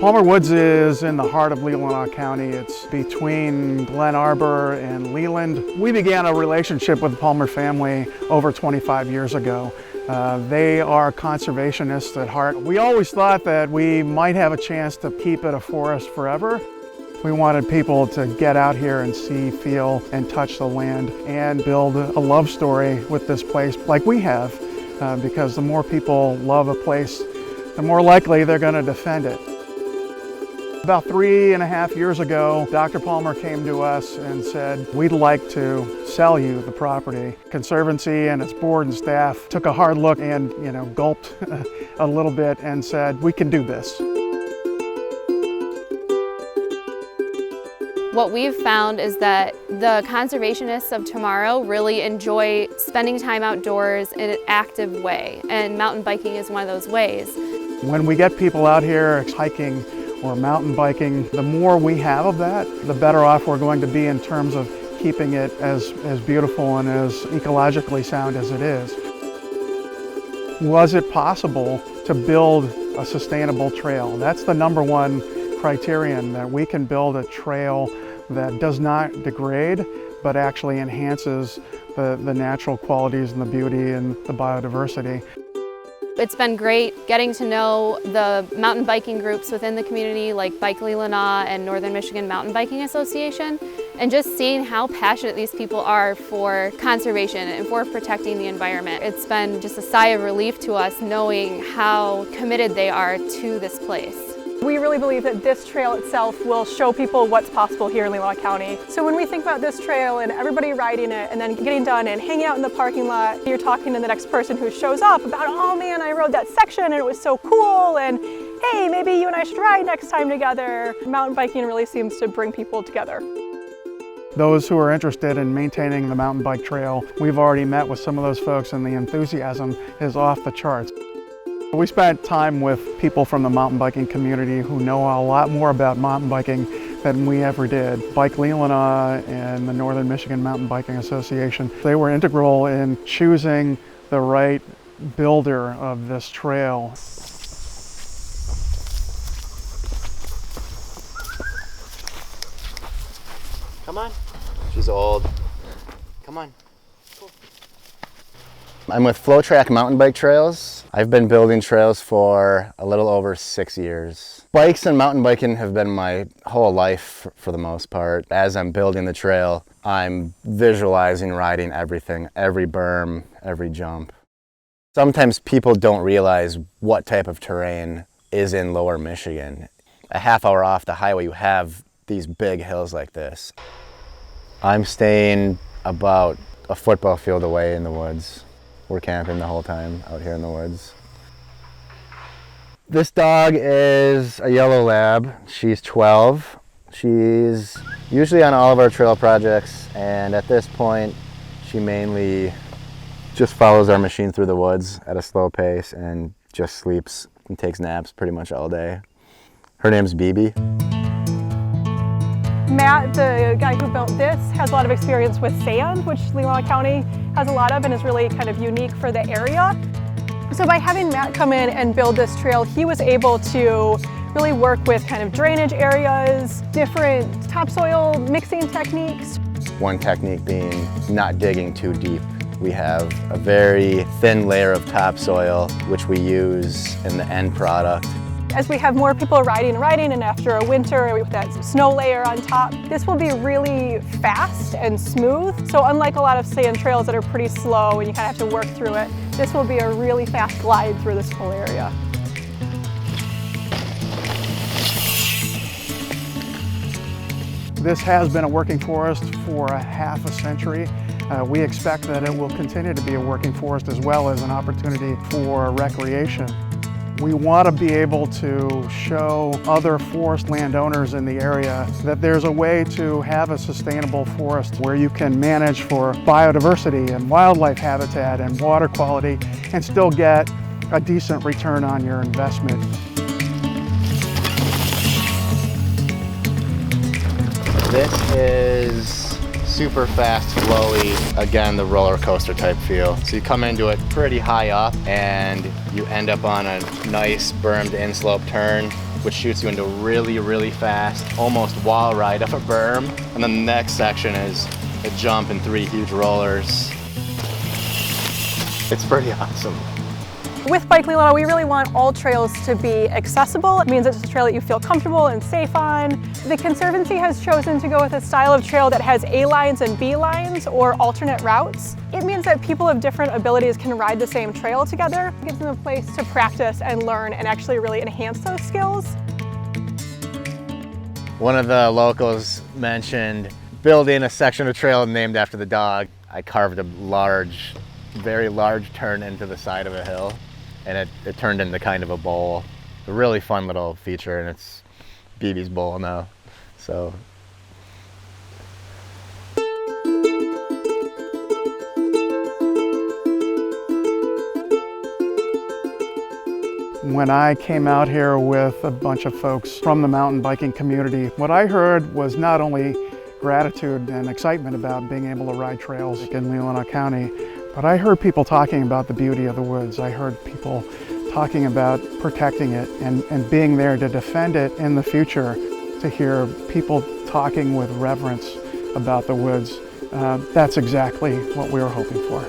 Palmer Woods is in the heart of Leelanau County. It's between Glen Arbor and Leland. We began a relationship with the Palmer family over 25 years ago. They are conservationists at heart. We always thought that we might have a chance to keep it a forest forever. We wanted people to get out here and see, feel, and touch the land and build a love story with this place like we have, because the more people love a place, the more likely they're going to defend it. About 3.5 years ago, Dr. Palmer came to us and said, we'd like to sell you the property. Conservancy and its board and staff took a hard look and, gulped a little bit and said, we can do this. What we've found is that the conservationists of tomorrow really enjoy spending time outdoors in an active way, and mountain biking is one of those ways. When we get people out here hiking or mountain biking, the more we have of that, the better off we're going to be in terms of keeping it as beautiful and as ecologically sound as it is. Was it possible to build a sustainable trail? That's the number one criterion, that we can build a trail that does not degrade, but actually enhances the natural qualities and the beauty and the biodiversity. It's been great getting to know the mountain biking groups within the community, like Bike Leelanau and Northern Michigan Mountain Biking Association, and just seeing how passionate these people are for conservation and for protecting the environment. It's been just a sigh of relief to us knowing how committed they are to this place. We really believe that this trail itself will show people what's possible here in Leelanau County. So when we think about this trail and everybody riding it and then getting done and hanging out in the parking lot, you're talking to the next person who shows up about, oh man, I rode that section and it was so cool, and hey, maybe you and I should ride next time together. Mountain biking really seems to bring people together. Those who are interested in maintaining the mountain bike trail, we've already met with some of those folks and the enthusiasm is off the charts. We spent time with people from the mountain biking community who know a lot more about mountain biking than we ever did. Bike Leelanau and the Northern Michigan Mountain Biking Association, they were integral in choosing the right builder of this trail. Come on. She's old. Come on. I'm with Flow Track Mountain Bike Trails. I've been building trails for a little over 6 years. Bikes and mountain biking have been my whole life for the most part. As I'm building the trail, I'm visualizing riding everything, every berm, every jump. Sometimes people don't realize what type of terrain is in Lower Michigan. A half hour off the highway, you have these big hills like this. I'm staying about a football field away in the woods. We're camping the whole time out here in the woods. This dog is a yellow lab. She's 12. She's usually on all of our trail projects, and at this point she mainly just follows our machine through the woods at a slow pace and just sleeps and takes naps pretty much all day. Her name's BB. Matt, the guy who built this, has a lot of experience with sand, which Leelanau County has a lot of and is really kind of unique for the area. So by having Matt come in and build this trail, he was able to really work with kind of drainage areas, different topsoil mixing techniques. One technique being not digging too deep. We have a very thin layer of topsoil, which we use in the end product. As we have more people riding, and after a winter with that snow layer on top, this will be really fast and smooth. So unlike a lot of sand trails that are pretty slow and you kind of have to work through it, this will be a really fast glide through this whole area. This has been a working forest for a half a century. We expect that it will continue to be a working forest as well as an opportunity for recreation. We want to be able to show other forest landowners in the area that there's a way to have a sustainable forest where you can manage for biodiversity and wildlife habitat and water quality and still get a decent return on your investment. This is super fast, flowy, again, the roller coaster type feel. So you come into it pretty high up and you end up on a nice bermed inslope turn which shoots you into really, really fast, almost wall ride up a berm. And then the next section is a jump and 3 huge rollers. It's pretty awesome. With Bike Leelanau, we really want all trails to be accessible. It means it's a trail that you feel comfortable and safe on. The Conservancy has chosen to go with a style of trail that has A lines and B lines, or alternate routes. It means that people of different abilities can ride the same trail together. It gives them a place to practice and learn and actually really enhance those skills. One of the locals mentioned building a section of trail named after the dog. I carved a large, very large turn into the side of a hill, and it turned into kind of a bowl. A really fun little feature, and it's BB's bowl now. So when I came out here with a bunch of folks from the mountain biking community, what I heard was not only gratitude and excitement about being able to ride trails in Leelanau County, but I heard people talking about the beauty of the woods. I heard people talking about protecting it and being there to defend it in the future. To hear people talking with reverence about the woods, that's exactly what we were hoping for.